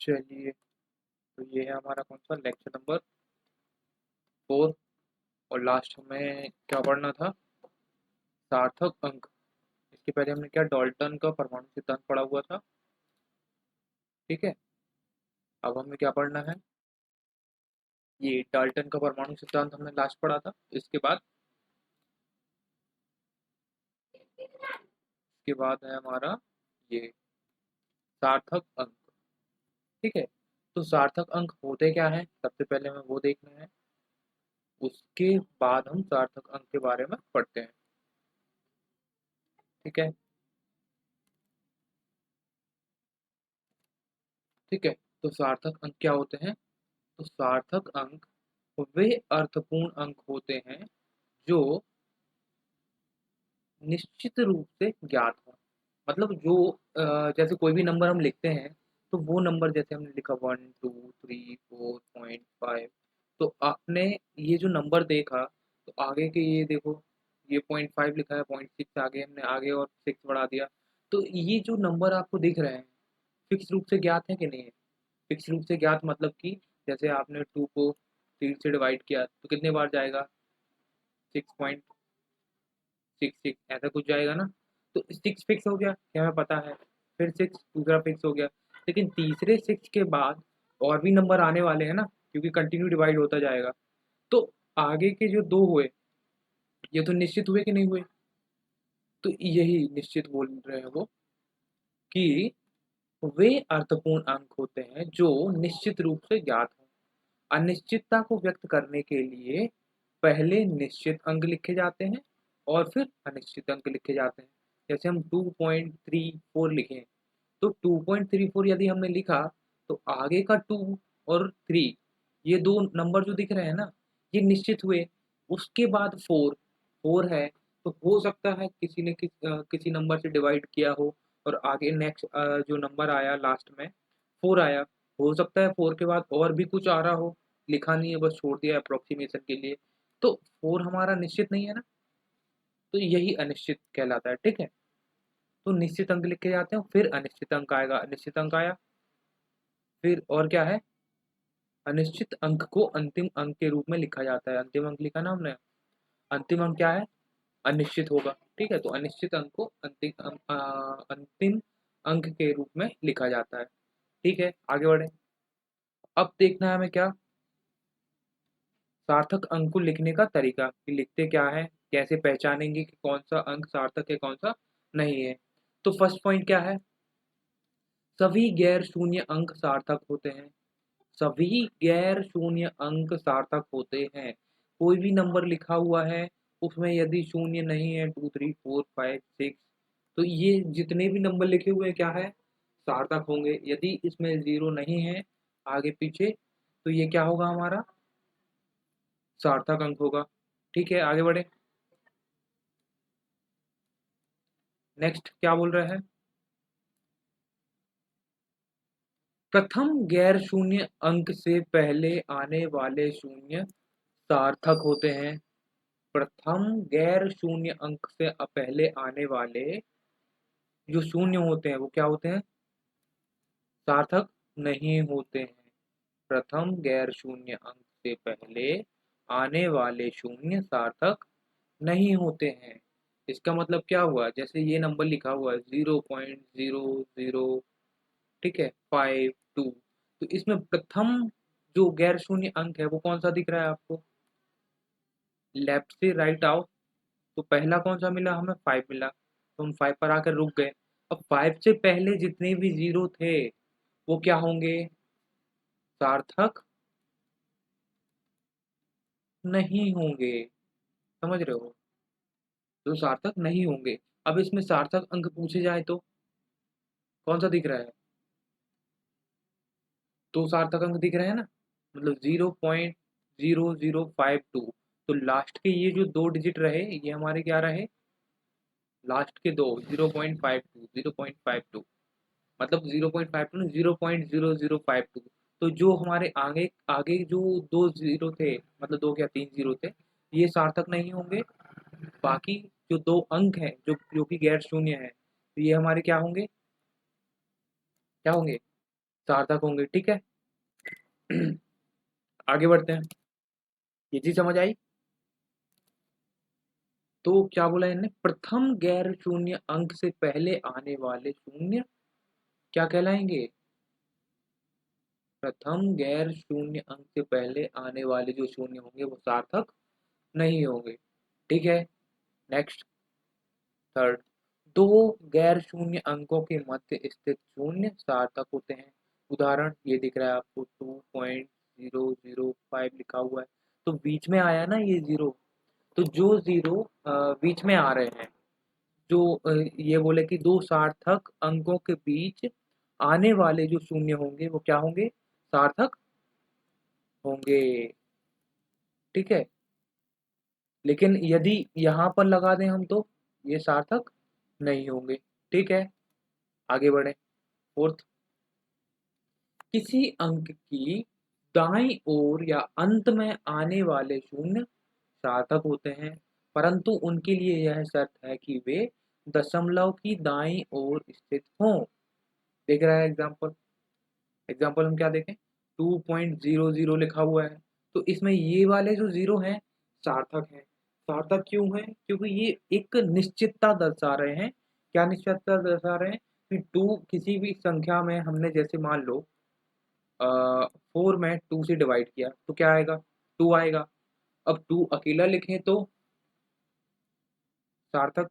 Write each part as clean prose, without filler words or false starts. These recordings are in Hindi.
चलिए, तो ये है हमारा कौन सा लेक्चर नंबर 4। और लास्ट हमें क्या पढ़ना था? सार्थक अंक। इसके पहले हमने क्या डाल्टन का परमाणु सिद्धांत पढ़ा हुआ था। ठीक है, अब हमें क्या पढ़ना है? ये डाल्टन का परमाणु सिद्धांत हमने लास्ट पढ़ा था। इसके बाद है हमारा ये सार्थक अंक। ठीक है, तो सार्थक अंक होते क्या है, सबसे पहले हमें वो देखना है। उसके बाद हम सार्थक अंक के बारे में पढ़ते हैं। ठीक है, ठीक है। तो सार्थक अंक क्या होते हैं? तो सार्थक अंक वे अर्थपूर्ण अंक होते हैं जो निश्चित रूप से ज्ञात हो। मतलब जो जैसे कोई भी नंबर हम लिखते हैं, तो वो नंबर जैसे हमने लिखा 1 2 3 4.5। तो आपने ये जो नंबर देखा, तो आगे के ये देखो, ये 0.5 लिखा है, 0.6 आगे हमने आगे और 6 बढ़ा दिया। तो ये जो नंबर आपको दिख रहे हैं, फिक्स रूप से ज्ञात है कि नहीं है? फिक्स रूप से ज्ञात मतलब कि जैसे आपने 2 को 3 से डिवाइड किया तो कितने बार जाएगा? 6.66 ऐसा कुछ जाएगा ना। तो 6 फिक्स हो गया, क्या हमें पता है। फिर 6 दूसरा फिक्स हो गया। लेकिन तीसरे 6 के बाद और भी नंबर आने वाले हैं ना, क्योंकि कंटिन्यू डिवाइड होता जाएगा। तो आगे के जो 2 हुए, ये तो निश्चित हुए कि नहीं हुए? तो यही निश्चित बोल रहे हैं वो, कि वे अर्थपूर्ण अंक होते हैं जो निश्चित रूप से ज्ञात हों। अनिश्चितता को व्यक्त करने के लिए पहले निश्चित अंक लिखे जाते हैं और फिर अनिश्चित अंक लिखे जाते हैं। जैसे हम 2.34 लिखें, तो 2.34 यदि हमने लिखा, तो आगे का 2 और 3, ये दो नंबर जो दिख रहे हैं ना, ये निश्चित हुए। उसके बाद 4 है, तो हो सकता है किसी ने किसी नंबर से डिवाइड किया हो, और आगे नेक्स्ट जो नंबर आया लास्ट में 4 आया। हो सकता है 4 के बाद और भी कुछ आ रहा हो, लिखा नहीं है, बस छोड़ दिया अप्रोक्सीमेशन के लिए। तो 4 हमारा निश्चित नहीं है ना, तो यही अनिश्चित कहलाता है। ठीक है, तो निश्चित अंक लिखे जाते हैं, फिर अनिश्चित अंक आएगा। अनिश्चित अंक आया, फिर और क्या है? अनिश्चित अंक को अंतिम अंक के रूप में लिखा जाता है। अंतिम अंक लिखा ना हमने, अंतिम अंक क्या है? अनिश्चित होगा। ठीक है, तो अनिश्चित अंक को अंतिम अंक के रूप में लिखा जाता है। ठीक है, आगे बढ़े। अब देखना है हमें क्या? सार्थक अंक को लिखने का तरीका, कि लिखते क्या है, कैसे पहचानेंगे कि कौन सा अंक सार्थक है, कौन सा नहीं है। तो फर्स्ट पॉइंट क्या है? सभी गैर शून्य अंक सार्थक होते हैं। सभी गैर शून्य अंक सार्थक होते हैं। कोई भी नंबर लिखा हुआ है, उसमें यदि शून्य नहीं है, 2 3 4 5 6, तो ये जितने भी नंबर लिखे हुए हैं क्या है? सार्थक होंगे। यदि इसमें जीरो नहीं है आगे पीछे, तो ये क्या होगा हमारा? सार्थक अंक होगा। ठीक है, आगे बढ़े। नेक्स्ट क्या बोल रहे हैं? प्रथम गैर शून्य अंक से पहले आने वाले शून्य सार्थक होते हैं। प्रथम गैर शून्य अंक से पहले आने वाले जो शून्य होते हैं, वो क्या होते हैं? सार्थक नहीं होते हैं। प्रथम गैर शून्य अंक से पहले आने वाले शून्य सार्थक नहीं होते हैं। इसका मतलब क्या हुआ? जैसे ये नंबर लिखा हुआ है 0.00, ठीक है, 52। तो इसमें प्रथम जो गैर शून्य अंक है वो कौन सा दिख रहा है आपको? लेफ्ट से राइट आओ, तो पहला कौन सा मिला हमें? 5 मिला, तो हम 5 पर आकर रुक गए। अब 5 से पहले जितने भी जीरो थे, वो क्या होंगे? सार्थक नहीं होंगे। समझ रहे हो? तो सार्थक नहीं होंगे। अब इसमें सार्थक अंक पूछे जाए तो कौन सा दिख रहा है? तो सार्थक अंक दिख रहे हैं ना, मतलब 0.0052। तो लास्ट के ये जो 2 डिजिट रहे, ये हमारे क्या रहे? लास्ट के 2, 0.52, 0.52, मतलब 0.52 नहीं, 0.0052। तो जो हमारे आगे आगे जो 2 ज़ीरो थे, मतलब 2 क्या 3 ज़ीरो थे, ये सार्थक नहीं होंगे। बाकी जो 2 अंक हैं, जो जो कि गैर शून्य हैं, तो ये हमारे क्या होंगे? क्या होंगे? सार्थक होंगे। ठीक है। आगे बढ़ते हैं। ये चीज समझ आई? तो क्या बोला इन्हें, प्रथम गैर शून्य अंक से पहले आने वाले शून्य क्या कहलाएंगे? प्रथम गैर शून्य अंक से पहले आने वाले जो शून्य होंगे वो सार्थक नहीं होंगे। ठीक है। नेक्स्ट, थर्ड, दो गैर शून्य अंकों के मध्य स्थित शून्य सार्थक होते हैं। उदाहरण ये दिख रहा है आपको, 2.005 लिखा हुआ है, तो बीच में आया ना ये जीरो, तो जो जीरो बीच में आ रहे हैं, जो ये बोले कि दो सार्थक अंकों के बीच आने वाले जो शून्य होंगे वो क्या होंगे? सार्थक होंगे। ठीक है। लेकिन यदि यहाँ पर लगा दें हम तो ये सार्थक नहीं होंगे। ठीक है। आगे बढ़े। फोर्थ, किसी अंक की दाईं ओर या अंत में आने वाले शून्य सार्थक होते हैं, परंतु उनके लिए यह शर्त है कि वे दशमलव की दाईं ओर स्थित हों। देख रहा है एग्जाम्पल? एग्जाम्पल हम क्या देखें, 2.00 लिखा हुआ है, तो इसमें ये वाले जो जीरो हैं सार्थक हैं। सार्थक क्यों है? क्योंकि ये एक निश्चितता दर्शा रहे हैं। क्या निश्चितता दर्शा रहे हैं? कि टू किसी भी संख्या में हमने जैसे मान लो 4 में 2 से डिवाइड किया तो क्या आएगा? 2 आएगा। अब 2 अकेला लिखें तो सार्थक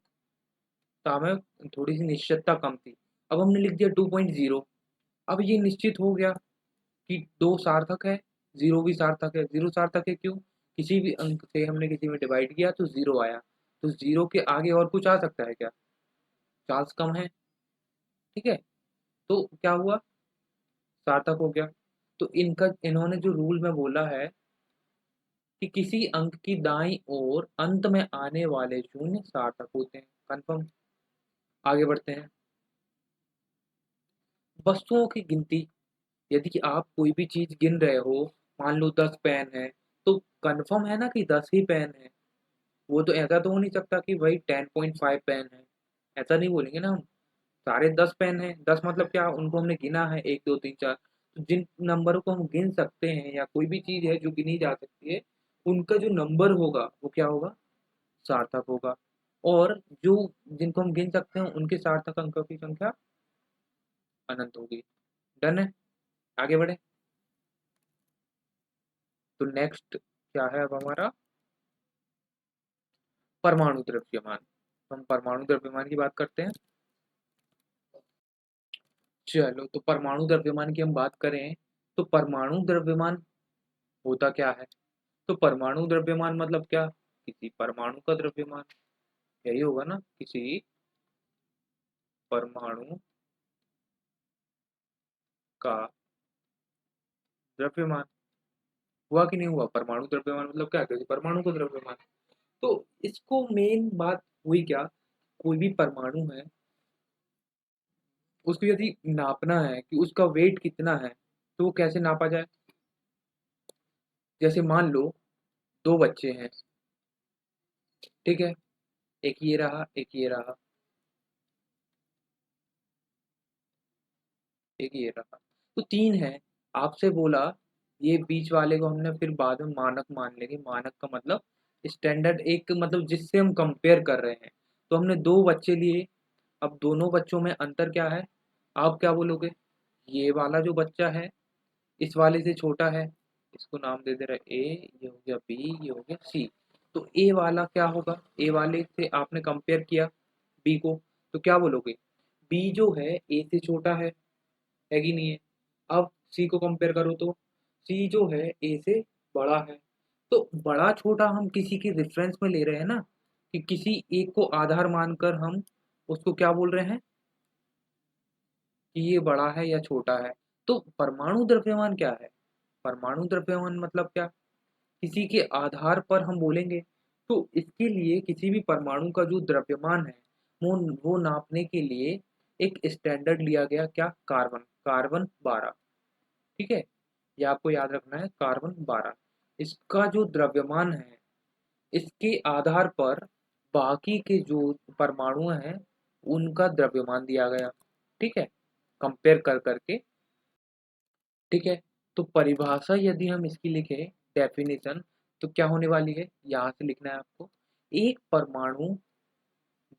में थोड़ी सी निश्चितता कम थी। अब हमने लिख दिया 2.0। अब ये निश्चित हो गया कि दो सार्थक है, जीरो भी सार्थक है। जीरो सार्थक है क्यों? किसी भी अंक से हमने किसी में डिवाइड किया तो जीरो आया, तो जीरो के आगे और कुछ आ सकता है क्या? चांस कम है। ठीक है। तो क्या हुआ? सार्थक हो गया। तो इनका इन्होंने जो रूल में बोला है कि किसी अंक की दाईं ओर अंत में आने वाले शून्य सार्थक होते हैं। कंफर्म। आगे बढ़ते हैं। वस्तुओं की गिनती, यदि आप कोई भी चीज गिन रहे हो, मान लो 10 पेन है, तो कंफर्म है ना कि 10 ही पेन है। वो तो ऐसा तो हो नहीं सकता कि भाई 10.5 पेन है, ऐसा नहीं बोलेंगे ना हम। सारे 10 पेन है, 10 मतलब क्या, उनको हमने गिना है 1 2 3 4। तो जिन नंबरों को हम गिन सकते हैं या कोई भी चीज है जो गिनी जा सकती है, उनका जो नंबर होगा वो क्या होगा? सार्थक होगा। और जो जिनको हम गिन सकते हैं उनके सार्थक अंकों की संख्या अनंत होगी। डन है। आगे बढ़े। तो नेक्स्ट क्या है अब हमारा? परमाणु द्रव्यमान। हम परमाणु द्रव्यमान की बात करते हैं। चलो, तो परमाणु द्रव्यमान की हम बात करें तो परमाणु द्रव्यमान होता क्या है? तो परमाणु द्रव्यमान मतलब क्या? किसी परमाणु का द्रव्यमान, यही होगा ना, किसी परमाणु का द्रव्यमान। हुआ कि नहीं हुआ? परमाणु द्रव्यमान मतलब क्या? किसी परमाणु का द्रव्यमान। तो इसको मेन बात हुई क्या, कोई भी परमाणु है उसको यदि नापना है कि उसका वेट कितना है, तो वो कैसे नापा जाए? जैसे मान लो दो बच्चे हैं, ठीक है, एक ये रहा एक ये रहा, एक ये रहा, तो तीन है। आपसे बोला ये बीच वाले को हमने फिर बाद में मानक मान लेंगे। मानक का मतलब स्टैंडर्ड, एक मतलब जिससे हम कंपेयर कर रहे हैं। तो हमने दो बच्चे लिए, अब दोनों बच्चों में अंतर क्या है? आप क्या बोलोगे? ये वाला जो बच्चा है इस वाले से छोटा है, इसको नाम दे दे रहे ए, ये हो गया बी, ये हो गया सी। तो ए वाला क्या होगा? ए वाले से आपने कंपेयर किया बी को, तो क्या बोलोगे? बी जो है ए से छोटा है कि नहीं है? अब सी को कंपेयर करो तो सी जो है ए से बड़ा है। तो बड़ा छोटा हम किसी के रेफरेंस में ले रहे हैं ना, कि किसी एक को आधार मानकर हम उसको क्या बोल रहे हैं कि ये बड़ा है या छोटा है। तो परमाणु द्रव्यमान क्या है? परमाणु द्रव्यमान मतलब क्या? किसी के आधार पर हम बोलेंगे। तो इसके लिए किसी भी परमाणु का जो द्रव्यमान है वो नापने के लिए एक स्टैंडर्ड लिया गया, क्या? Carbon, carbon 12। ठीक है। ये आपको याद रखना है, कार्बन 12। इसका जो द्रव्यमान है, इसके आधार पर बाकी के जो परमाणु हैं उनका द्रव्यमान दिया गया। ठीक है। कंपेयर कर करके ठीक है। तो परिभाषा यदि हम इसकी लिखें, डेफिनेशन, तो क्या होने वाली है, यहाँ से लिखना है आपको। एक परमाणु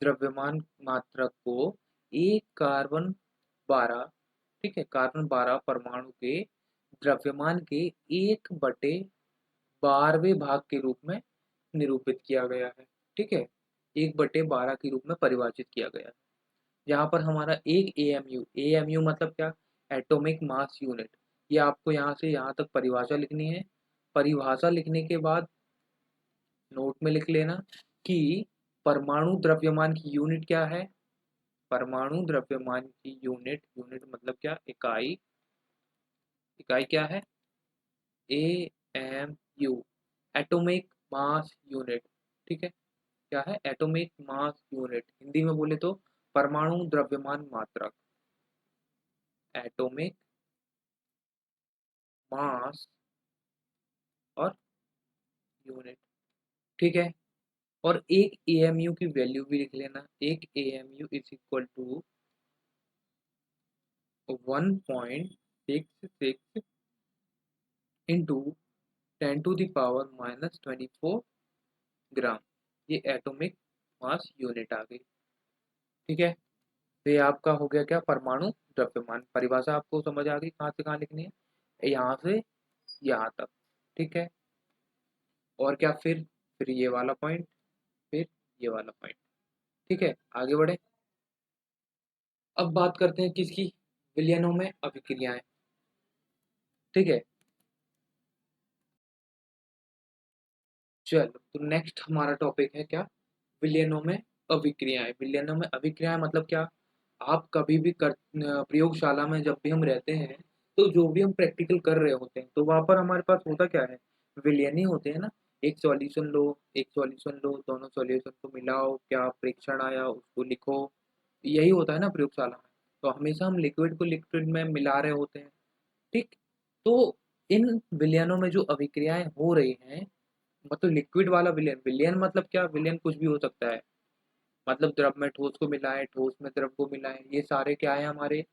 द्रव्यमान मात्रक को एक कार्बन 12, ठीक है, कार्बन 12 परमाणु के द्रव्यमान के 1/12वें भाग के रूप में निरूपित किया गया है। ठीक है, 1/12 के रूप में परिभाषित किया गया है। यहाँ पर हमारा एक एएमयू, एएमयू मतलब क्या, एटॉमिक मास यूनिट। ये आपको यहाँ से यहाँ तक परिभाषा लिखनी है। परिभाषा लिखने के बाद नोट में लिख लेना कि परमाणु द्रव्यमान की यूनिट क्या है। परमाणु द्रव्यमान की यूनिट, यूनिट मतलब क्या, इकाई, इकाई क्या है, A M U, atomic mass unit. ठीक है, क्या है, एटॉमिक मास यूनिट, हिंदी में बोले तो परमाणु द्रव्यमान मात्रक, एटॉमिक मास और यूनिट। ठीक है, और एक एएमयू की वैल्यू भी लिख लेना। एक AMU is equal to 1.66 into 10⁻⁻24 gram. ये एटॉमिक मास यूनिट आ गई। ठीक है, तो ये आपका हो गया क्या, परमाणु द्रव्यमान। परिभाषा आपको समझ आ गई कहाँ से कहाँ लिखनी है, यहाँ से यहाँ तक। ठीक है, और क्या, फिर ये वाला पॉइंट, फिर ये वाला पॉइंट। ठीक है, आगे बढ़े। अब बात करते हैं किसकी, विलयनों में अभिक्रियाएं। ठीक है, चलो तो नेक्स्ट हमारा टॉपिक है क्या, विलयनों में अभिक्रियाएं। विलयनों में अभिक्रियाएं मतलब क्या, आप कभी भी प्रयोगशाला में जब भी हम रहते हैं, तो जो भी हम प्रैक्टिकल कर रहे होते हैं, तो वहां पर हमारे पास होता क्या है, विलयन ही होते हैं ना। एक सॉल्यूशन लो, एक सॉल्यूशन लो, दोनों सॉल्यूशन को मिलाओ, क्या प्रेक्षण आया उसको लिखो, यही होता है ना प्रयोगशाला में। तो हमेशा हम लिक्विड को लिक्विड में मिला रहे होते हैं। ठीक, तो इन विलयनों में जो अभिक्रियाएं हो रही हैं, मतलब लिक्विड वाला विलयन, विलयन मतलब क्या, विलयन कुछ भी हो सकता है, मतलब द्रव में ठोस को मिलाएं, ठोस में द्रव को मिलाएं, ये सारे क्या है, हमारे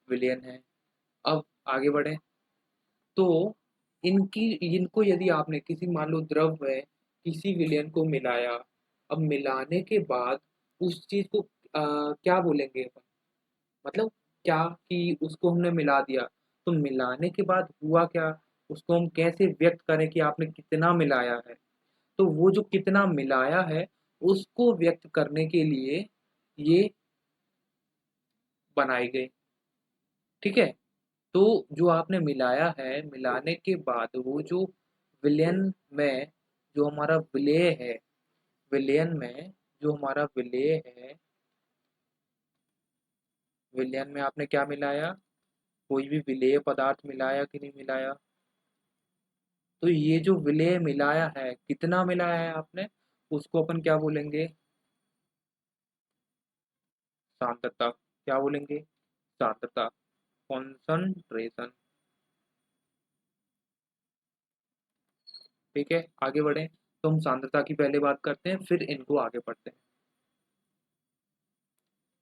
विलयन है। अब आगे बढ़े, तो इनकी, इनको यदि आपने किसी, मान लो द्रव में किसी विलयन को मिलाया, अब मिलाने के बाद उस चीज को क्या बोलेंगे अपन, मतलब क्या, कि उसको हमने मिला दिया, तो मिलाने के बाद हुआ क्या, उसको हम कैसे व्यक्त करें कि आपने कितना मिलाया है। तो वो जो कितना मिलाया है, उसको व्यक्त करने के लिए ये बनाई गई। ठीक है, तो जो आपने मिलाया है, मिलाने के बाद वो जो विलयन में, जो हमारा विलेय है, विलयन में जो हमारा विलेय है, विलयन में आपने क्या मिलाया, कोई भी विलेय पदार्थ मिलाया कि नहीं मिलाया। तो ये जो विलेय मिलाया है, कितना मिलाया है आपने, उसको अपन क्या बोलेंगे, सांद्रता। क्या बोलेंगे, सांद्रता, कॉन्संट्रेशन। ठीक है, आगे बढ़े, तो हम सांद्रता की पहले बात करते हैं, फिर इनको आगे बढ़ते हैं।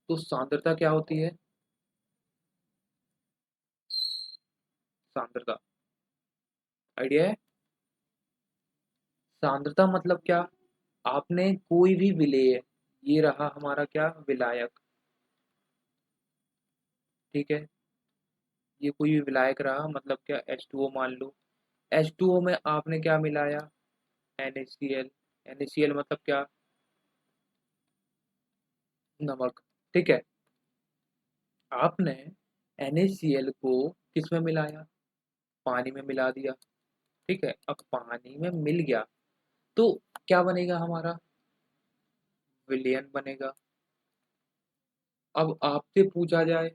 तो सांद्रता क्या होती है, सांद्रता, आइडिया है, सांद्रता मतलब क्या, आपने कोई भी विलेय, ये रहा हमारा क्या, विलायक। ठीक है, ये कोई भी विलायक रहा, मतलब क्या, H2O मान लो, H2O में आपने क्या मिलाया, NaCl, NaCl मतलब क्या, नमक। ठीक है, आपने NaCl को किस में मिलाया, पानी में मिला दिया। ठीक है, अब पानी में मिल गया, तो क्या बनेगा हमारा, विलयन बनेगा। अब आपसे पूछा जाए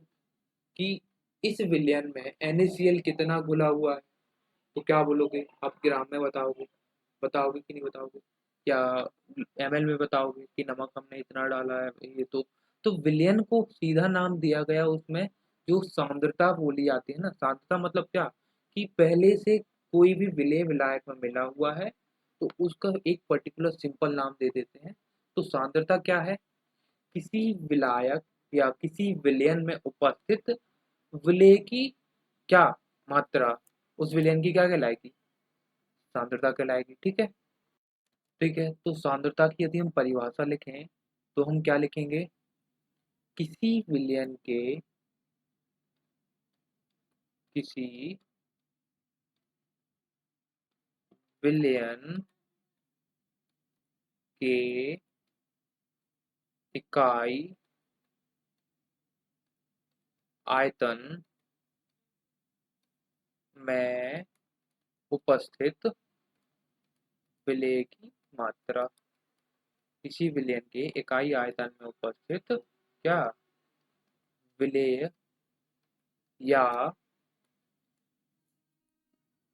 कि इस विलयन में NaCl कितना घुला हुआ है, तो क्या बोलोगे आप, ग्राम में बताओगे, बताओगे कि नहीं बताओगे, क्या ml में बताओगे कि नमक हमने इतना डाला है, ये तो विलयन को सीधा नाम दिया गया उसमें, जो सांद्रता बोली जाती है ना, सांद्रता मतलब क्या, कि पहले से कोई भी विलेय विलायक में मिला हुआ है, तो उसका एक पर्टिकुलर सिंपल नाम दे देते हैं। तो सांद्रता क्या है, किसी विलायक या किसी विलयन में उपस्थित विलेय की क्या, मात्रा उस विलयन की क्या कहलाएगी? सांद्रता कहलाएगी। ठीक है। ठीक है, तो सांद्रता की यदि हम परिभाषा लिखें तो हम क्या लिखेंगे? किसी विलयन के किसी विलयन के इकाई आयतन में उपस्थित विलेय की मात्रा। किसी विलयन के इकाई आयतन में उपस्थित क्या? विलेय या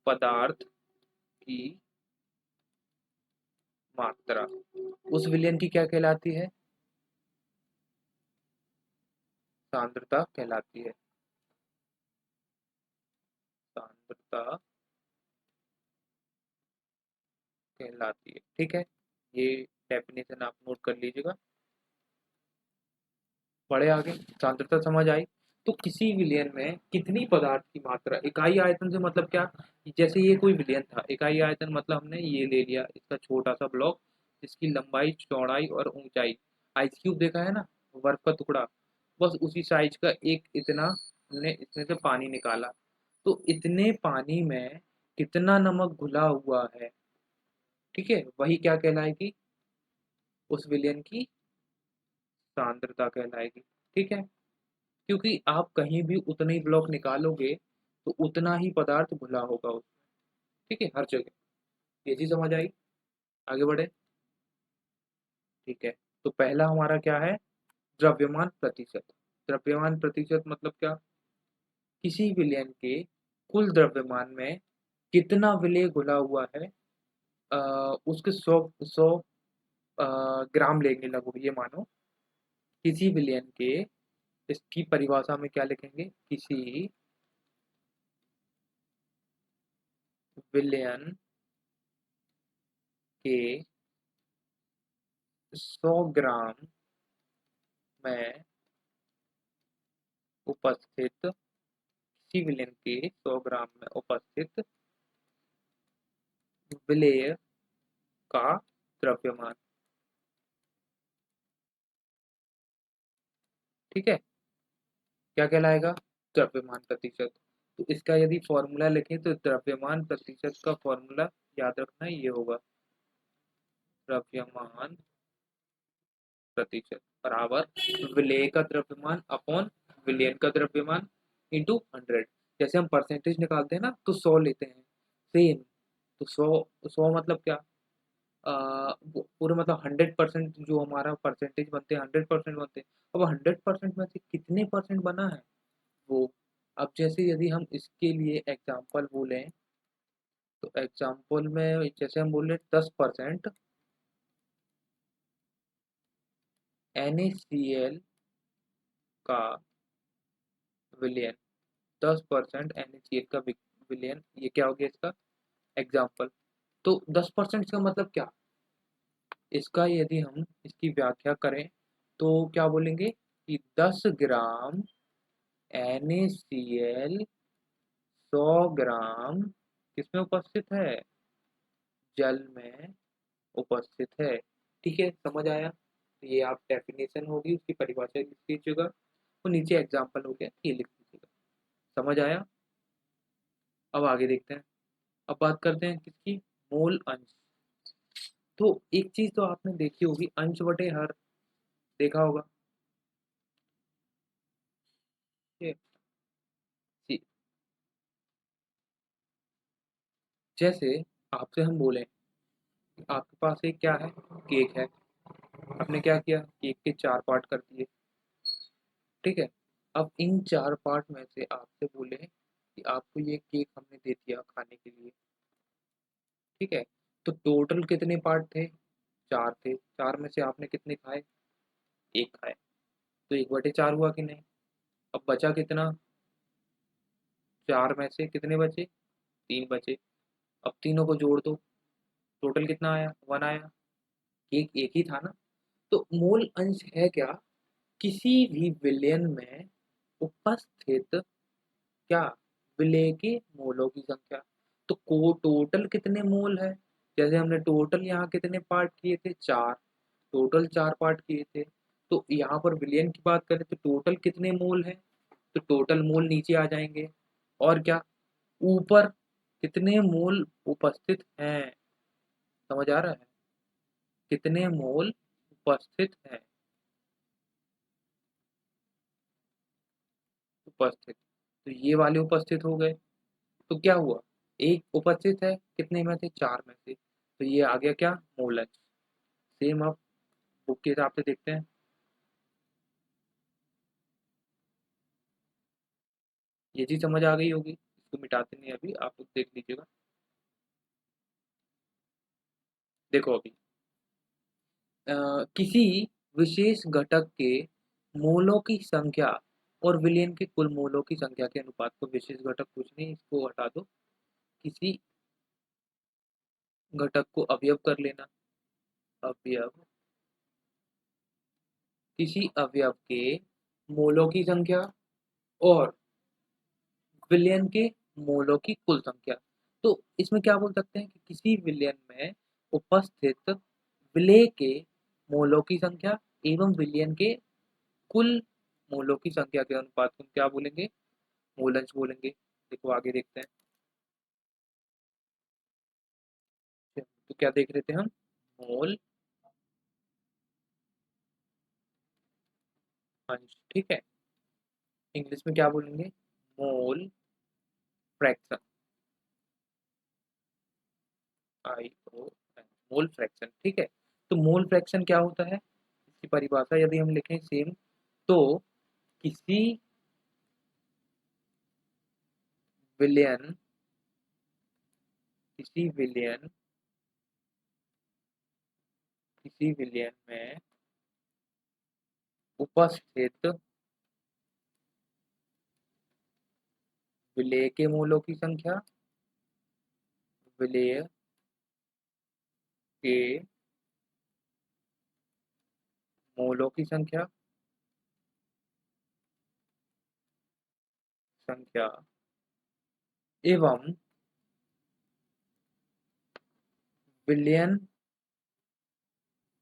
पदार्थ की मात्रा उस विलयन की क्या कहलाती है? सांद्रता कहलाती है। सांद्रता कहलाती है। ठीक है, ये डेफिनेशन आप नोट कर लीजिएगा। बढ़े आगे। सांद्रता समझ आई। तो किसी विलयन में कितनी पदार्थ की मात्रा, इकाई आयतन से मतलब क्या? जैसे ये कोई विलयन था, इकाई आयतन मतलब हमने ये ले लिया इसका छोटा सा ब्लॉक, जिसकी लंबाई चौड़ाई और ऊंचाई, आइस क्यूब देखा है ना, बर्फ का टुकड़ा, बस उसी साइज का एक इतना हमने इसमें से पानी निकाला। तो इतने पानी में कितना नमक घुला हुआ है? ठीक है, वही क्या कहलाएगी? उस विलयन की सांद्रता कहलाएगी। ठीक है, क्योंकि आप कहीं भी उतना ही ब्लॉक निकालोगे तो उतना ही पदार्थ घुला होगा उसमें। ठीक है, हर जगह। ये चीज समझ आई। आगे बढ़े। ठीक है, तो पहला हमारा क्या है? द्रव्यमान प्रतिशत। द्रव्यमान प्रतिशत मतलब क्या? किसी विलयन के कुल द्रव्यमान में कितना विलेय घुला हुआ है, उसके 100 ग्राम लेंगे लगभग, ये मानो। किसी विलयन के, इसकी परिभाषा में क्या लिखेंगे? किसी विलयन के 100 ग्राम में उपस्थित, किसी विलयन के 100 ग्राम में उपस्थित विलेय का द्रव्यमान। ठीक है, क्या कहलाएगा? द्रव्यमान प्रतिशत। तो इसका यदि फॉर्मूला लिखें तो द्रव्यमान प्रतिशत का फॉर्मूला याद रखना ये होगा, द्रव्यमान प्रतिशत बराबर विलेय का द्रव्यमान अपॉन विलयन का द्रव्यमान इंटू 100। जैसे हम परसेंटेज निकालते हैं ना तो 100 लेते हैं, सेम। तो 100 मतलब क्या? पूरे मतलब 100% जो हमारा परसेंटेज बनते हैं, 100% बनते हैं। अब 100% में से कितने परसेंट बना है वो? अब जैसे यदि हम इसके लिए एग्जाम्पल बोलें तो एग्जाम्पल में जैसे हम बोले 10% NaCl का विलयन, 10% NaCl का विलयन, ये क्या हो गया इसका एग्जाम्पल। तो 10% का मतलब क्या? इसका यदि हम इसकी व्याख्या करें तो क्या बोलेंगे कि 10 ग्राम NaCl 100 ग्राम किसमें उपस्थित है? जल में उपस्थित है। ठीक है, समझ आया? तो ये आप डेफिनेशन होगी उसकी परिभाषा लिख लीजिएगा, तो नीचे एग्जाम्पल हो गया ये लिख लीजिएगा। समझ आया? अब आगे देखते हैं। अब बात करते हैं किसकी? मोल अंश। तो एक चीज तो आपने देखी होगी, अंश बटे हर, देखा होगा। ये जी, जैसे आपसे हम बोले आपके पास एक क्या है, केक है। आपने क्या किया, केक के 4 पार्ट कर दिए। ठीक है, अब इन 4 पार्ट में से आपसे बोले कि आपको ये केक हमने दे दिया खाने के लिए। ठीक है, तो टोटल कितने पार्ट थे? 4 थे। 4 में से आपने कितने खाए? एक खाए। तो 1/4 हुआ कि नहीं? अब बचा कितना? 4 में से कितने बचे? 3 बचे। अब तीनों को जोड़ दो, टोटल कितना आया? 1 आया। केक एक ही था ना। तो मोल अंश है क्या? किसी भी विलयन में उपस्थित क्या? विलेय के मोलों की संख्या। तो को टोटल कितने मोल है, जैसे हमने टोटल यहाँ कितने पार्ट किए थे, 4, टोटल 4 पार्ट किए थे। तो यहाँ पर विलयन की बात करें तो टोटल कितने मोल है, तो टोटल मोल नीचे आ जाएंगे, और क्या, ऊपर कितने मोल उपस्थित हैं, समझ आ रहा है, कितने मोल उपस्थित हैं, उपस्थित, तो ये वाले उपस्थित हो गए। तो क्या हुआ, एक उपस्थित है कितने में से, 4 में से, तो ये आ गया क्या, मोलज। सेम आप बुक के हिसाब से देखते हैं। ये चीज समझ आ गई होगी, इसको मिटाते नहीं अभी, आप लोग देख लीजिएगा। देखो अभी किसी विशेष घटक के मोलों की संख्या और विलयन के कुल मोलों की संख्या के अनुपात को, विशेष घटक कुछ नहीं, इसको हटा दो, किसी घटक को अवयव कर लेना, अवयव, किसी अवयव के मोलों की संख्या और विलयन के मोलों की कुल संख्या। तो इसमें क्या बोल सकते हैं कि किसी विलयन में उपस्थित विलेय के मोलों की संख्या एवं विलयन के कुल मोलों की संख्या के अनुपात को हम क्या बोलेंगे, मोलंश बोलेंगे। देखो आगे देखते हैं। तो क्या देख रहे थे हम, मोल अंश, ठीक है, इंग्लिश में क्या बोलेंगे, मोल फ्रैक्शन, आई ओ एन, मोल फ्रैक्शन, ठीक है। तो मोल फ्रैक्शन क्या होता है, इसकी परिभाषा यदि हम लिखें सेम, तो किसी विलयन, किसी विलयन, किसी विलयन में उपस्थित विलेय के मोलों की संख्या, विलेय के मोलों की संख्या, संख्या एवं विलयन,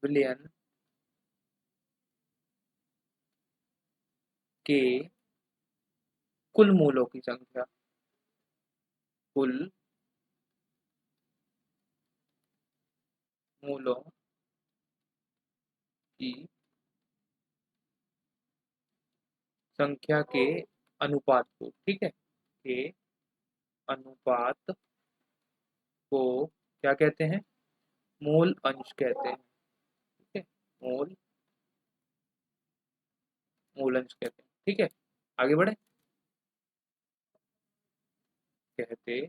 विलयन के कुल मोलों की संख्या, कुल मोलों की संख्या के अनुपात को, ठीक है, के अनुपात को क्या कहते हैं, मोल अंश कहते हैं, ठीक है, मोल, मोल अंश कहते हैं, ठीक है। आगे बढ़े, कहते,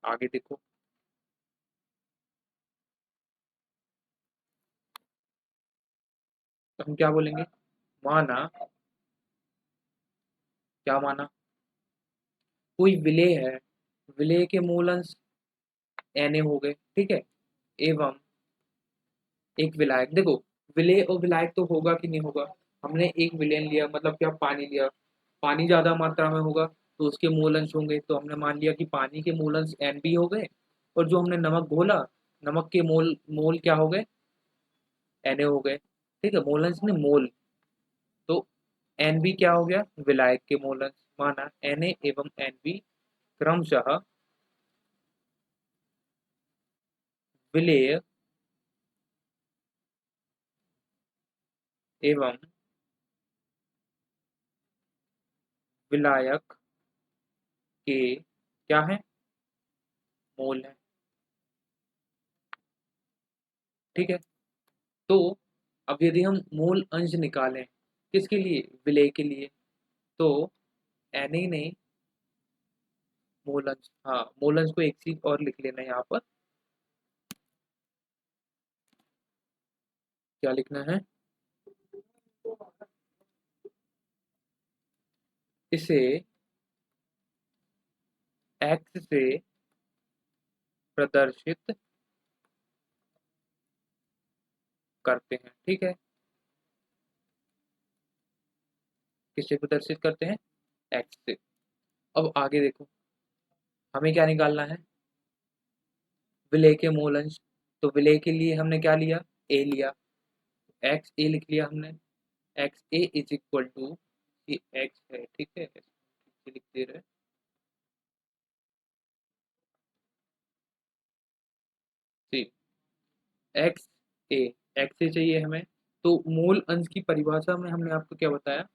आगे देखो, तो हम क्या बोलेंगे, माना, क्या माना, कोई विलेय है, विलेय के मूल अंश Na हो गए, ठीक है, एवं एक विलायक, देखो विलेय और विलायक तो होगा कि नहीं होगा, हमने एक विलेन लिया मतलब क्या, पानी लिया, पानी ज्यादा मात्रा में होगा तो उसके मूल अंश होंगे, तो हमने मान लिया कि पानी के मूल अंश Nb हो गए, और जो हमने नमक घोला, नमक के मोल, मोल क्या हो गए, Na हो गए, ठीक है, मोल अंश ने मोल, तो Nb क्या हो गया, विलायक के मोल अंश, माना Na एवं Nb क्रमशः विलेय एवं विलायक के क्या है, मोल है, ठीक है। तो अब यदि हम मूल अंश निकालें किसके लिए, विलेय के लिए, तो Na ने मूल अंश, हाँ मूल अंश को एक चीज और लिख लेना यहाँ पर, क्या लिखना है, इसे एक्स से प्रदर्शित करते हैं, ठीक है, किसे प्रदर्शित करते हैं, एक्स से। अब आगे देखो, हमें क्या निकालना है, विलय के मूल अंश। तो विलय के लिए हमने क्या लिया, ए लिया, एक्स ए लिख लिया हमने। X A is equal to, ये एक्स है ठीक है, लिख दे रहे, एक्स ए, एक्स ए चाहिए हमें। तो मूल अंश की परिभाषा में हमने आपको क्या बताया,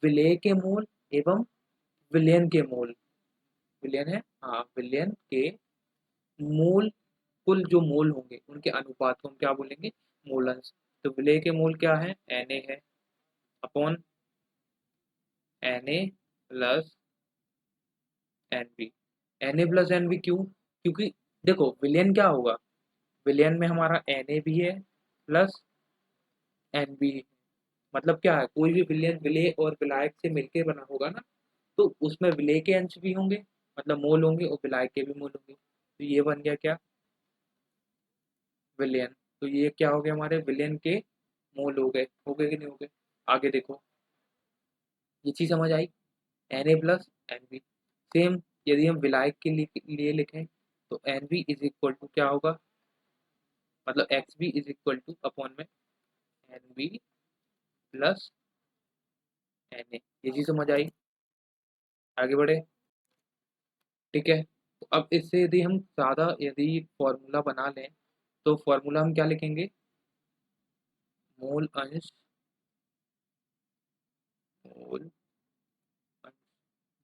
विलेय के मूल एवं विलयन के मूल, विलयन है हाँ, विलयन के मूल, कुल जो मूल होंगे उनके अनुपात को हम क्या बोलेंगे, मूल अंश। तो विलेय के मूल क्या है, एन ए है upon N A plus N B. N A plus N B क्यों, क्योंकि देखो विलयन क्या होगा, विलयन में हमारा एन ए भी है प्लस एन बी, मतलब क्या है, कोई भी विलयन विलेय और विलायक से मिलकर बना होगा ना, तो उसमें विलेय के अंश भी होंगे, मतलब मोल होंगे, और विलायक के भी मोल होंगे। तो ये बन गया क्या, विलयन। तो ये क्या हो गया, हमारे विलयन के मोल हो गए कि नहीं हो गए। आगे देखो, ये चीज समझ आई, N A plus N B. Same यदि हम विलायक के लिए लिखें, तो N B is equal to क्या होगा, मतलब X B is equal to upon में N B plus N A. ये चीज समझ आई, आगे बढ़े, ठीक है। तो अब इससे यदि हम सादा यदि फॉर्मूला बना लें, तो फॉर्मूला हम क्या लिखेंगे, मूल अंश, मूल अंश,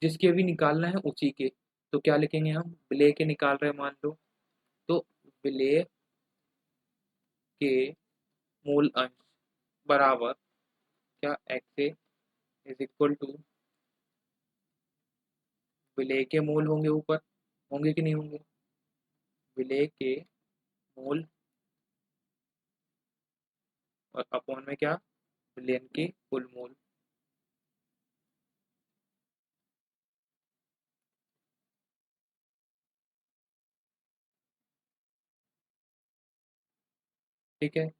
जिसके अभी निकालना है उसी के। तो क्या लिखेंगे हम, विलेय के निकाल रहे हैं मान लो, तो विलेय के मूल अंश बराबर क्या, X A is equal to, विलेय के मूल होंगे ऊपर, होंगे कि नहीं होंगे, विलेय के मूल और अपॉन में क्या, विलयन के कुल मूल। ठीक है,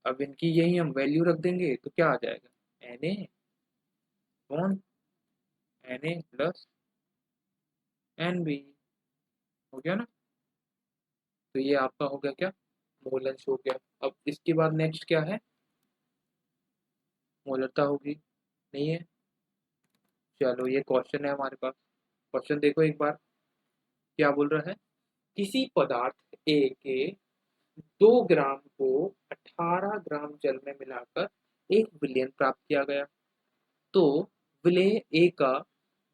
अब इनकी यही हम वैल्यू रख देंगे तो क्या आ जाएगा, N A upon N A plus N B, हो गया ना। तो ये आपका हो गया क्या, मोलंश हो गया। अब इसके बाद नेक्स्ट क्या है, मोलरता होगी, नहीं है। चलो ये क्वेश्चन है हमारे पास, क्वेश्चन देखो एक बार, क्या बोल रहा है, किसी पदार्थ ए के 2 ग्राम को 18 ग्राम जल में मिलाकर 1 विलियन प्राप्त किया गया। तो विलेय ए का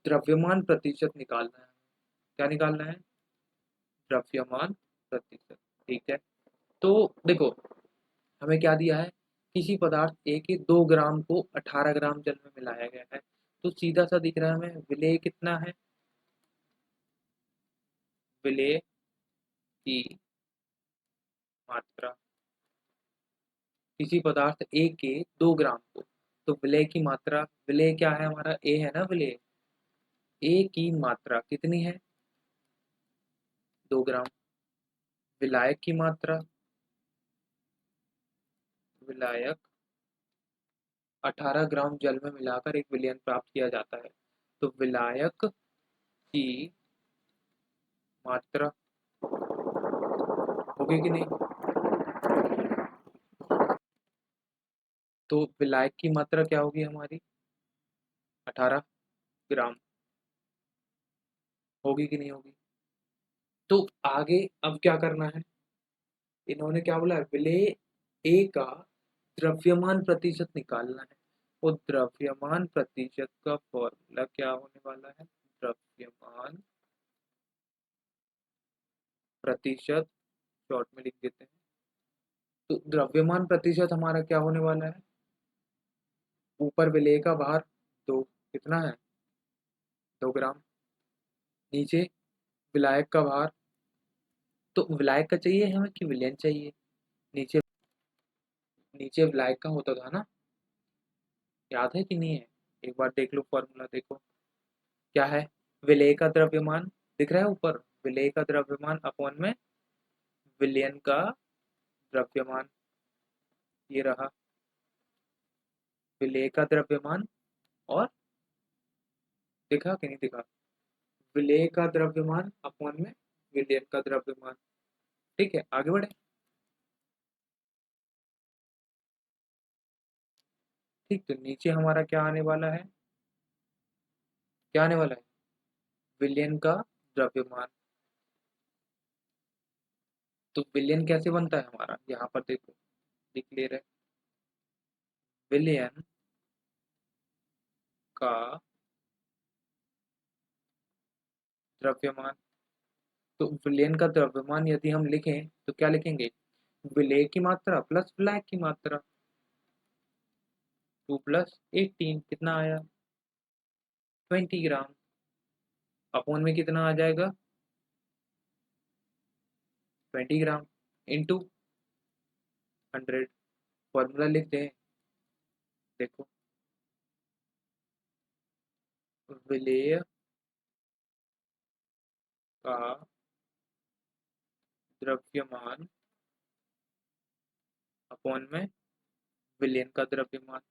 द्रव्यमान प्रतिशत निकालना है, क्या निकालना है, द्रव्यमान प्रतिशत, ठीक है। तो देखो, हमें क्या दिया है, किसी पदार्थ ए के 2 ग्राम को 18 ग्राम जल में मिलाया गया है। तो सीधा सा दिख रहा है हमें, विलेय कितना है, विलेय की मात्रा, किसी पदार्थ ए के 2 ग्राम को, तो विलेय की मात्रा, विलेय क्या है हमारा, ए है ना विलेय, ए की मात्रा कितनी है, 2 ग्राम। विलायक की मात्रा, विलायक 18 ग्राम जल में मिलाकर 1 विलियन प्राप्त किया जाता है। तो विलायक की मात्रा होगी कि नहीं, तो विलायक की मात्रा क्या होगी हमारी, 18 ग्राम, होगी कि नहीं होगी। तो आगे अब क्या करना है, इन्होंने क्या बोला है, विलेय ए का द्रव्यमान प्रतिशत निकालना है। वो द्रव्यमान प्रतिशत का फॉर्मूला क्या होने वाला है, द्रव्यमान प्रतिशत, शॉर्ट में लिख देते हैं। तो द्रव्यमान प्रतिशत हमारा क्या होने वाला है, ऊपर विलेय का भार 2, कितना है, 2 ग्राम, नीचे विलायक का भार, तो विलायक का चाहिए हमें कि विलयन चाहिए, नीचे, नीचे विलायक का होता था ना, याद है कि नहीं है, एक बार देख लो फॉर्मूला देखो, क्या है, विलेय का द्रव्यमान, दिख रहा है ऊपर, विलेय का द्रव्यमान अपॉन में विलयन का द्रव्यमान, ये रहा विलेय का द्रव्यमान, और दिखा कि नहीं दिखा? विलेय का द्रव्यमान अपॉन में विलयन का द्रव्यमान। ठीक है, आगे बढ़े। ठीक, तो नीचे हमारा क्या आने वाला है? क्या आने वाला है? विलयन का द्रव्यमान। तो विलयन कैसे बनता है हमारा? यहाँ पर देखो, लिख ले रहे, विलयन का द्रव्यमान। तो विलयन का द्रव्यमान यदि हम लिखें तो क्या लिखेंगे? विलेय की मात्रा प्लस विलायक की मात्रा। 2 प्लस 18 कितना आया? 20 ग्राम। अपॉन में कितना आ जाएगा? 20 ग्राम इंटू 100। फॉर्मूला लिख दें, देखो, विलेय का द्रव्यमान अपॉन में विलयन का द्रव्यमान।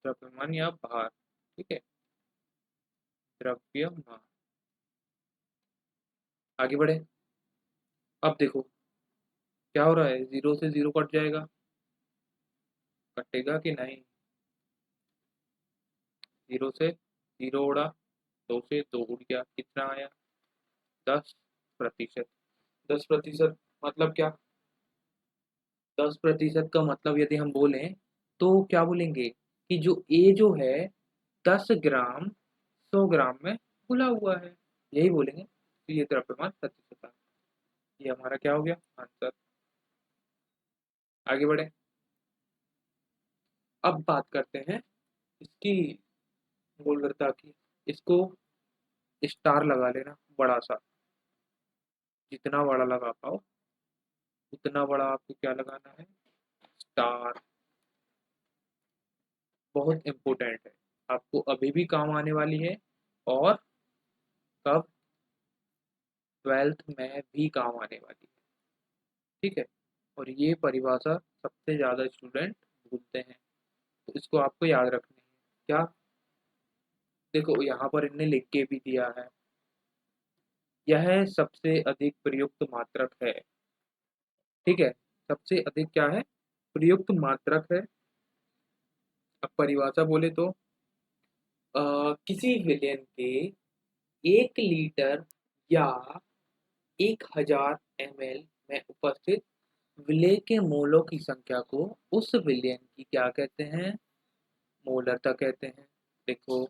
द्रव्यमान या भार, ठीक है, द्रव्यमान। आगे बढ़े। अब देखो क्या हो रहा है, 0 से 0 कट जाएगा, कटेगा कि नहीं? 0 से 0 उड़ा, 2 से 2 उड़ गया, कितना आया? 10%। 10% मतलब क्या? 10% का मतलब यदि हम बोलें तो क्या बोलेंगे कि जो ए जो है 10 ग्राम 100 ग्राम में घुला हुआ है, यही बोलेंगे। तो ये द्रव्यमान प्रतिशत है। ये हमारा क्या हो गया आंसर। आगे बढ़े। अब बात करते हैं इसकी मोलरता की। इसको स्टार लगा लेना बड़ा सा, जितना बड़ा लगा पाओ उतना बड़ा आपको क्या लगाना है? स्टार। बहुत इंपॉर्टेंट है, आपको अभी भी काम आने वाली है, और कब? 12th में भी काम आने वाली है। ठीक है, और ये परिभाषा सबसे ज़्यादा स्टूडेंट भूलते हैं, तो इसको आपको याद रखनी है। क्या? देखो यहाँ पर इनने लिख के भी दिया है, यह सबसे अधिक प्रयुक्त मात्रक है। ठीक है, सबसे अधिक क्या है? प्रयुक्त मात्रक है। अब परिभाषा बोले तो किसी विलयन के 1 लीटर या 1000 ml में उपस्थित विलेय के मोलों की संख्या को उस विलयन की क्या कहते हैं? मोलरता कहते हैं। देखो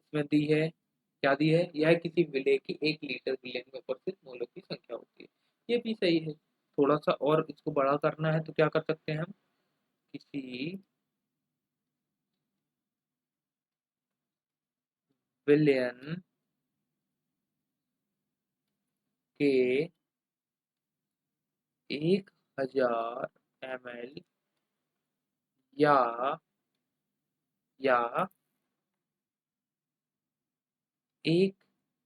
इसमें दी है, क्या दी है? यह किसी विलेय की 1 लीटर विलयन में उपस्थित मोलों की संख्या होती है। ये भी सही है। थोड़ा सा और इसको बड़ा करना है तो क्या कर सकते हैं हम? किसी विलयन के 1000 ml या 1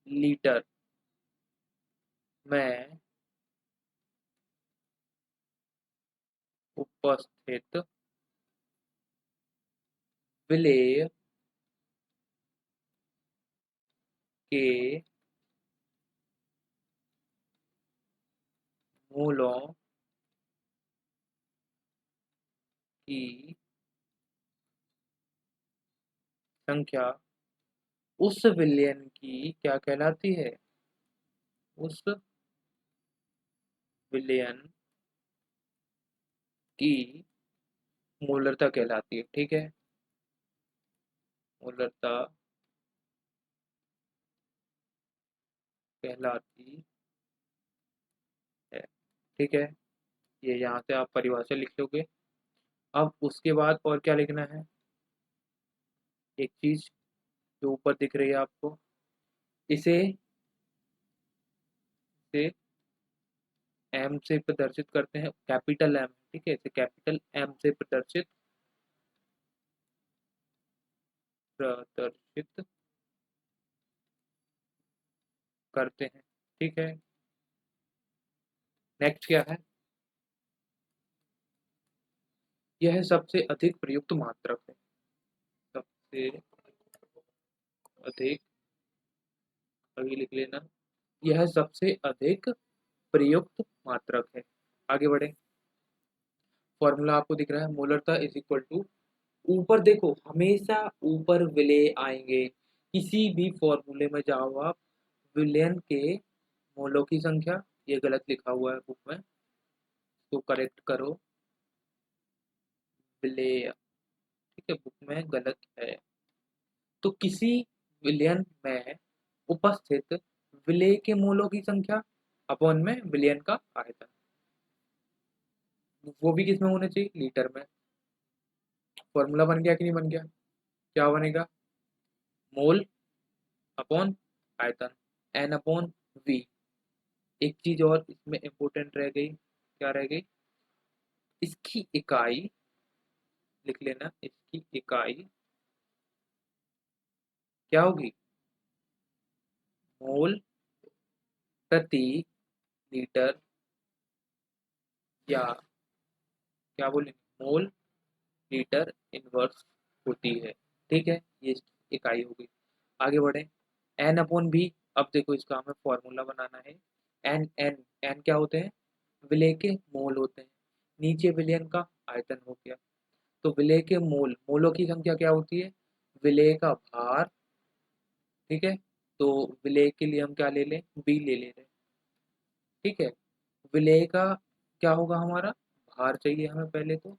लीटर में उपस्थित विलेय के मूलों की संख्या उस विलयन की क्या कहलाती है? उस विलयन की मोलरता कहलाती है। ठीक है, मोलरता कहलाती है। ठीक है, ये यहाँ से आप परिभाषा लिख लोगे। अब उसके बाद और क्या लिखना है? एक चीज जो ऊपर दिख रही है आपको, इसे से एम से प्रदर्शित करते हैं, कैपिटल एम। ठीक है, इसे कैपिटल एम से प्रदर्शित करते हैं। ठीक है, नेक्स्ट क्या है? यह सबसे अधिक प्रयुक्त मात्रक है। सबसे अधिक, अभी लिख लेना, यह सबसे अधिक प्रयुक्त मात्रक है। आगे बढ़े, फॉर्मूला आपको दिख रहा है, मोलरता इज इक्वल टू, ऊपर देखो हमेशा ऊपर विलेय आएंगे, किसी भी फॉर्मूले में जाओ आप, विलयन के मोलों की संख्या, ये गलत लिखा हुआ है बुक में, तो करेक्ट करो, विलेय, ठीक है, बुक में गलत है। तो किसी विलयन में उपस्थित विलेय के मोलों की संख्या अपॉन में विलयन का आयतन, वो भी किसमें होना चाहिए, लीटर में। फॉर्मूला बन गया कि नहीं बन गया, क्या बनेगा, मोल अपॉन आयतन, एन अपॉन वी। एक चीज और इसमें इंपॉर्टेंट रह गई, क्या रह गई, इसकी इकाई लिख लेना, इसकी इकाई क्या होगी, मोल प्रति लीटर, या क्या बोलेंगे, मोल लीटर इनवर्स होती है। ठीक है, ये इसकी इकाई होगी। आगे बढ़े, एन अपॉन बी, अब देखो इसका हमें फॉर्मूला बनाना है। एन एन एन क्या होते हैं, विलेय के मोल होते हैं, नीचे विलयन का आयतन हो गया। तो विलेय के मोल, मोलों की संख्या क्या होती है, विलेय का भार, ठीक है, तो विलेय के लिए हम क्या ले लें, बी ले ले रहे, ठीक है। विलेय का क्या होगा, हमारा भार चाहिए हमें पहले तो,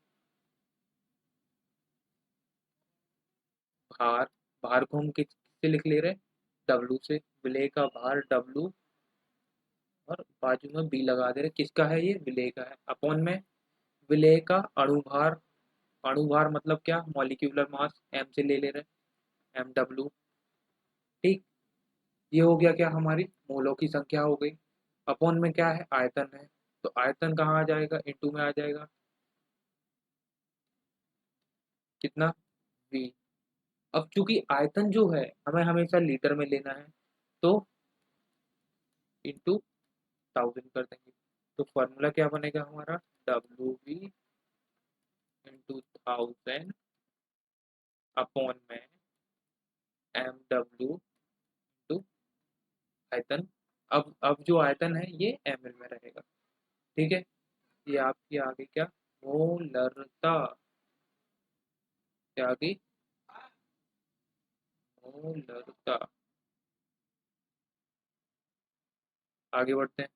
भार, भार को हम किससे लिख ले रहे हैं, डब्लू से, विलेय का भार डब्लू, और बाजू में बी लगा दे रहे, किसका है ये, विलेय का है, अपॉन में विलेय का अणुभार, अणुभार मतलब क्या, मॉलिक्यूलर मास, एम से ले ले रहे, एम डब्लू, ठीक। ये हो गया क्या, हमारी मोलों की संख्या हो गई, अपॉन में क्या है, आयतन है, तो आयतन कहाँ आ जाएगा, इंटू में आ जाएगा, कितना, वी। अब चूंकि आयतन जो है हमें हमेशा लीटर में लेना है, तो इंटू 1000 कर देंगे, तो फॉर्मूला क्या बनेगा हमारा, डब्ल्यू वी इंटू 1000 अपॉन में एम डब्ल्यू इंटू आयतन। अब जो आयतन है ये एम एल में रहेगा, ठीक है। ये आपकी आ गई क्या, मोलरता, क्या आ गई, मोलरता। आगे बढ़ते हैं,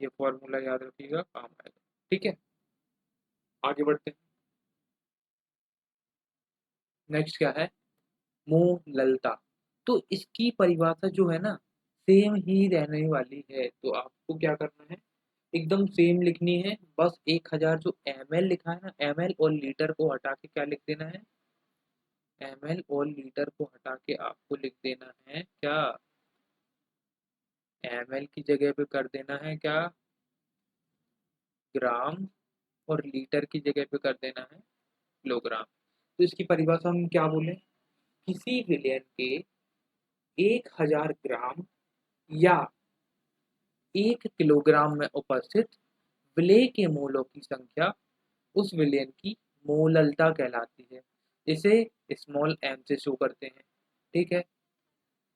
ये फॉर्मूला याद रखिएगा, काम आएगा, ठीक है। आगे बढ़ते हैं, नेक्स्ट क्या है, मोललता। तो इसकी परिभाषा जो है ना, सेम ही रहने वाली है, तो आपको क्या करना है, एकदम सेम लिखनी है, बस 1000 जो एम एल लिखा है ना, एम एल और लीटर को हटा के क्या लिख देना है, एम एल और लीटर को हटा के आपको लिख देना है क्या, एम एल की जगह पे कर देना है क्या, ग्राम, और लीटर की जगह पे कर देना है किलोग्राम। तो इसकी परिभाषा हम क्या बोले, किसी विलयन के 1000 ग्राम या 1 किलोग्राम में उपस्थित विलेय के मोलों की संख्या उस विलयन की मोललता कहलाती है। इसे स्मॉल एम से शो करते हैं, ठीक है,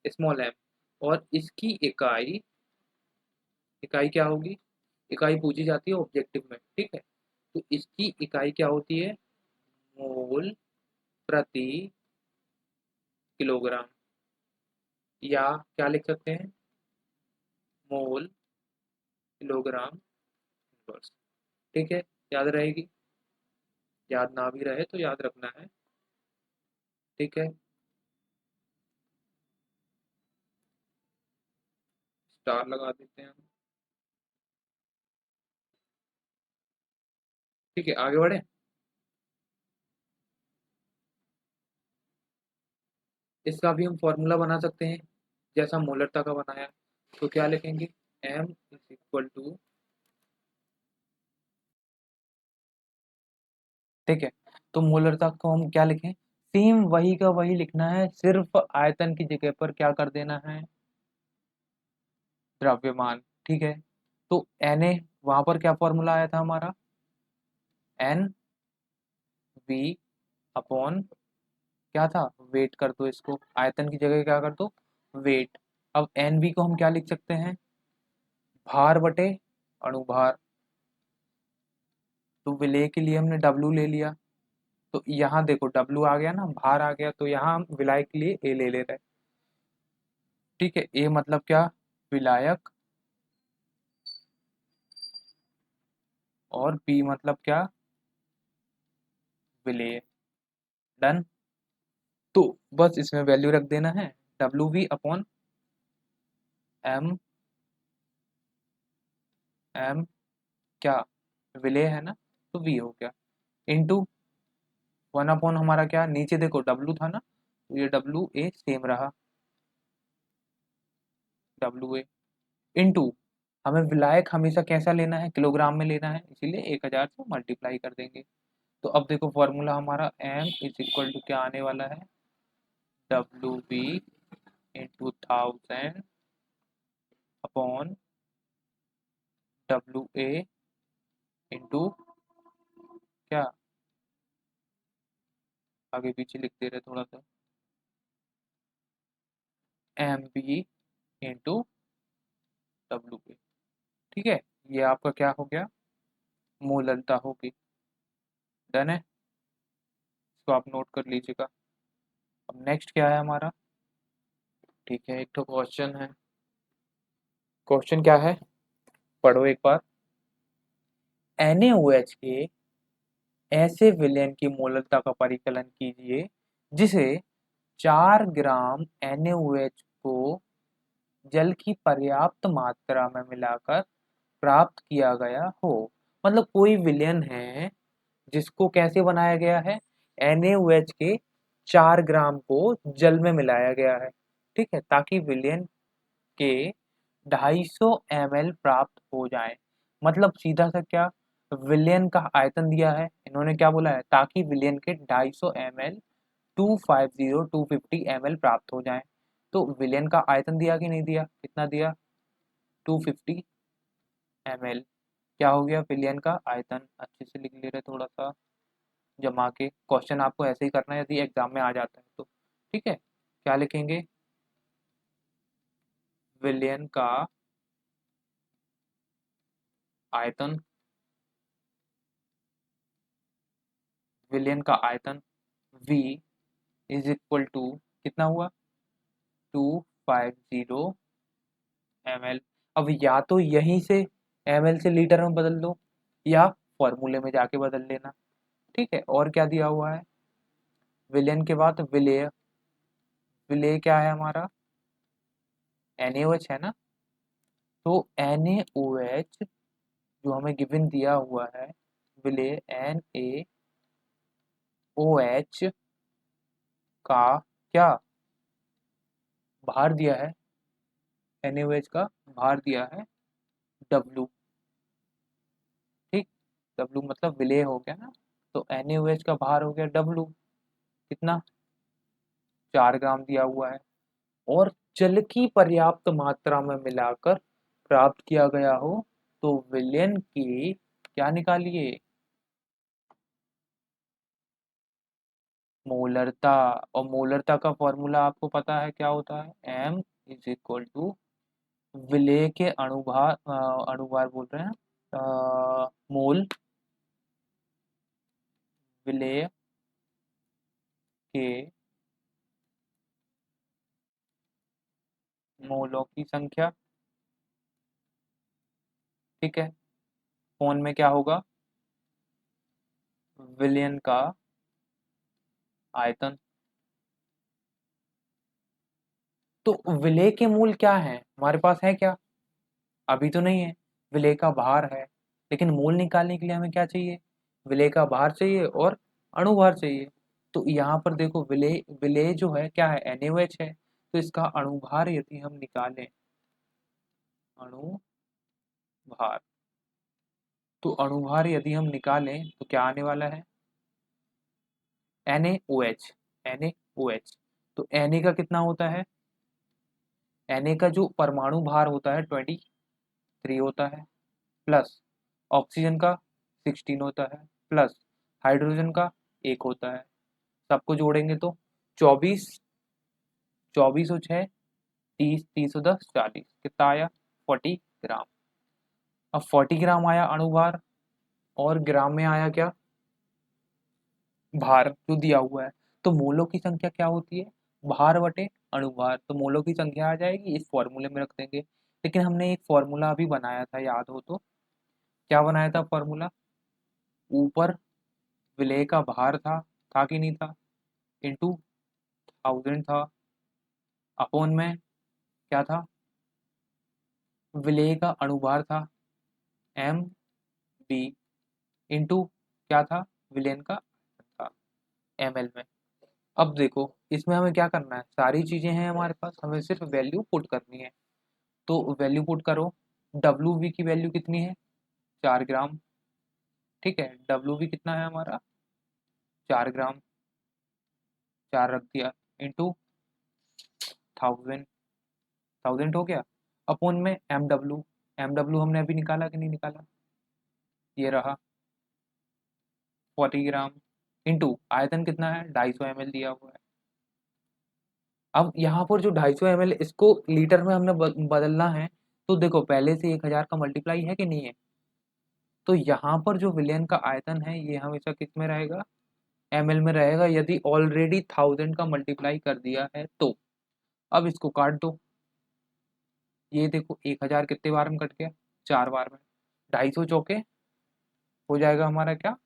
स्मॉल एम। और इसकी इकाई, इकाई क्या होगी, इकाई पूछी जाती है ऑब्जेक्टिव में, ठीक है। तो इसकी इकाई क्या होती है, मोल प्रति किलोग्राम, या क्या लिख सकते हैं, मोल किलोग्राम इनवर्स, ठीक है। याद रहेगी, याद ना भी रहे तो याद रखना है, ठीक है। स्टार लगा देते हैं हम, ठीक है। आगे बढ़े, इसका भी हम फॉर्मूला बना सकते हैं, जैसा मोलरता का बनाया। तो क्या लिखेंगे, m इज इक्वल टू, ठीक है, तो मोलरता को हम क्या लिखें, सेम वही का वही लिखना है, सिर्फ आयतन की जगह पर क्या कर देना है, द्रव्यमान, ठीक है। तो Na वहां पर क्या फॉर्मूला आया था हमारा, एन वी अपॉन क्या था, वेट कर दो इसको, आयतन की जगह क्या कर दो, वेट। अब एन वी को हम क्या लिख सकते हैं, भार बटे अणुभार। तो विलेय के लिए हमने डब्ल्यू ले लिया, तो यहाँ देखो डब्ल्यू आ गया ना, भार आ गया, तो यहाँ हम विलायक के लिए ए ले ले रहे हैं, ठीक है। ए मतलब क्या, विलायक, और बी मतलब क्या, विलेय। डन। तो बस इसमें वैल्यू रख देना है, W V upon M, M क्या, विलेय है ना, तो वी हो गया, इंटू 1 अपॉन हमारा क्या, नीचे देखो डब्ल्यू था ना, तो ये डब्ल्यू ए सेम रहा, डब्ल्यू ए इंटू, हमें विलायक हमेशा कैसा लेना है, किलोग्राम में लेना है, इसीलिए 1000 से मल्टीप्लाई कर देंगे। तो अब देखो फॉर्मूला हमारा m इज इक्वल टू क्या आने वाला है, W B into 1000 upon W A into क्या, आगे पीछे लिख दे रहे थोड़ा सा, M B into W A, ठीक है। ये आपका क्या हो गया, मोललता होगी। डन है, इसको आप नोट कर लीजिएगा। अब नेक्स्ट क्या है हमारा, ठीक है, एक तो क्वेश्चन है, क्वेश्चन क्या है, पढ़ो एक बार। NaOH के ऐसे विलयन की मोलरता का परिकलन कीजिए जिसे 4 ग्राम NaOH को जल की पर्याप्त मात्रा में मिलाकर प्राप्त किया गया हो। मतलब कोई विलयन है जिसको कैसे बनाया गया है, NaOH के 4 ग्राम को जल में मिलाया गया है, ठीक है, ताकि विलयन के 250 ml प्राप्त हो जाए। मतलब सीधा सा क्या, विलयन का आयतन दिया है, इन्होंने क्या बोला है, ताकि विलयन के 250 ml 250 ml प्राप्त हो जाए। तो विलयन का आयतन दिया कि नहीं दिया, कितना दिया, 250 ml, क्या हो गया विलयन का आयतन, अच्छे से लिख ले रहे थोड़ा सा जमा के, क्वेश्चन आपको ऐसे ही करना है यदि एग्जाम में आ जाता है तो, ठीक है। क्या लिखेंगे, विलयन का आयतन, विलयन का आयतन V इज इक्वल टू कितना हुआ, 250 ml। अब या तो यहीं से ml से लीटर में बदल दो, या फॉर्मूले में जाके बदल लेना, ठीक है। और क्या दिया हुआ है, विलयन के बाद विलेय, विलेय क्या है हमारा, NaOH है ना, तो NaOH जो हमें गिवन दिया हुआ है, विलेय NaOH का क्या भार दिया है, NaOH का भार दिया है W, ठीक, W मतलब विलेय हो गया ना, तो NaOH का भार हो गया W, कितना, 4 ग्राम दिया हुआ है, और जल की पर्याप्त मात्रा में मिलाकर प्राप्त किया गया हो, तो विलयन की क्या निकालिए, मोलरता। और मोलरता का फॉर्मूला आपको पता है क्या होता है, m इज इक्वल टू विलेय के अणुभार, अणुभार बोल रहे हैं, मोल, विलेय के मोलों की संख्या, ठीक है। फोन में क्या होगा, विलयन का आयतन। तो विलेय के मूल क्या है हमारे पास, है क्या, अभी तो नहीं है, विलेय का भार है, लेकिन मूल निकालने के लिए हमें क्या चाहिए, विलेय का भार चाहिए और अणुभार चाहिए। तो यहाँ पर देखो विलेय, विलेय जो है क्या है, NaOH है, तो इसका अणुभार यदि हम निकालें, अणुभार, तो अणुभार यदि हम निकालें तो क्या आने वाला है, NaOH, NaOH, तो Na का कितना होता है, Na का जो परमाणु भार होता है 23 होता है, प्लस ऑक्सीजन का 16 होता है, प्लस हाइड्रोजन का 1 होता है। सबको जोड़ेंगे तो 24, 24 और 6 30, 30 और 10 40, कितना आया 40 ग्राम। अब 40 ग्राम आया अणुभार, और ग्राम में आया क्या, भार जो दिया हुआ है। तो मोलों की संख्या क्या होती है, भार बटे अणुभार। तो मोलों की संख्या आ जाएगी, इस फॉर्मूले में रख देंगे। लेकिन हमने एक फॉर्मूला अभी बनाया था, याद हो तो, क्या बनाया था फॉर्मूला, ऊपर विलेय का भार था कि नहीं था, इंटू 1000 था, अपॉन में क्या था, विलेय का अणुभार था mb, इंटू क्या था, विलेन का था ml में। अब देखो इसमें हमें क्या करना है, सारी चीजें हैं हमारे पास, हमें सिर्फ वैल्यू पुट करनी है। तो वैल्यू पुट करो, डब्ल्यू की वैल्यू कितनी है, 4 ग्राम। ठीक है, डब्ल्यू कितना है हमारा, 4 ग्राम, 4 रख दिया, इंटू 1000, 1000 हो गया, अपॉन में एम डब्ल्यू हमने अभी निकाला कि नहीं निकाला, ये रहा 40 ग्राम, इंटू आयतन कितना है, 250 ml दिया हुआ है। अब यहाँ पर जो 250 ml, इसको लीटर में हमने बदलना है। तो देखो पहले से 1000 का मल्टीप्लाई है कि नहीं है, तो यहाँ पर जो विलयन का आयतन है ये हमेशा किस में रहेगा, ml में रहेगा, यदि ऑलरेडी 1000 का मल्टीप्लाई कर दिया है तो। अब इसको काट दो, ये देखो 1000 कितने बार में कट गया, 4 बार में, 250 चौके हो जाएगा हमारा क्या,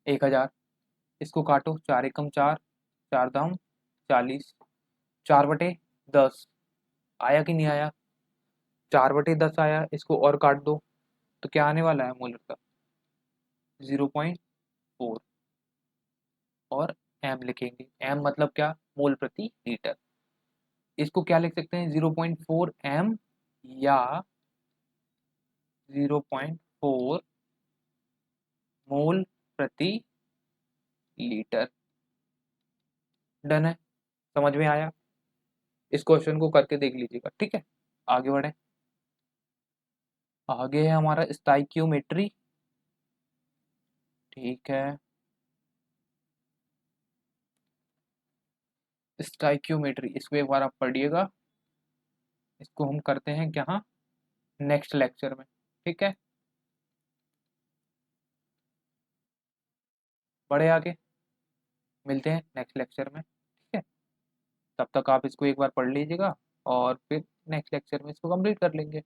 1000। इसको काटो, 4 एकम 4, 4 दाम 40, 4/10 आया कि नहीं आया, 4/10 आया। इसको और काट दो, तो क्या आने वाला है मोलर का, 0.4, और एम लिखेंगे, एम मतलब क्या, मोल प्रति लीटर। इसको क्या लिख सकते हैं, 0.4 m, या 0.4 मोल प्रति लीटर। डन है, समझ में आया। इस क्वेश्चन को करके देख लीजिएगा, ठीक है। आगे बढ़े, आगे है हमारा स्टाइकियोमेट्री। ठीक है, स्टाइकियोमेट्री, इसको एक बार आप पढ़िएगा। इसको हम करते हैं क्या, नेक्स्ट लेक्चर में, ठीक है। बढ़े आगे, मिलते हैं नेक्स्ट लेक्चर में, ठीक है। तब तक आप इसको एक बार पढ़ लीजिएगा, और फिर नेक्स्ट लेक्चर में इसको कंप्लीट कर लेंगे।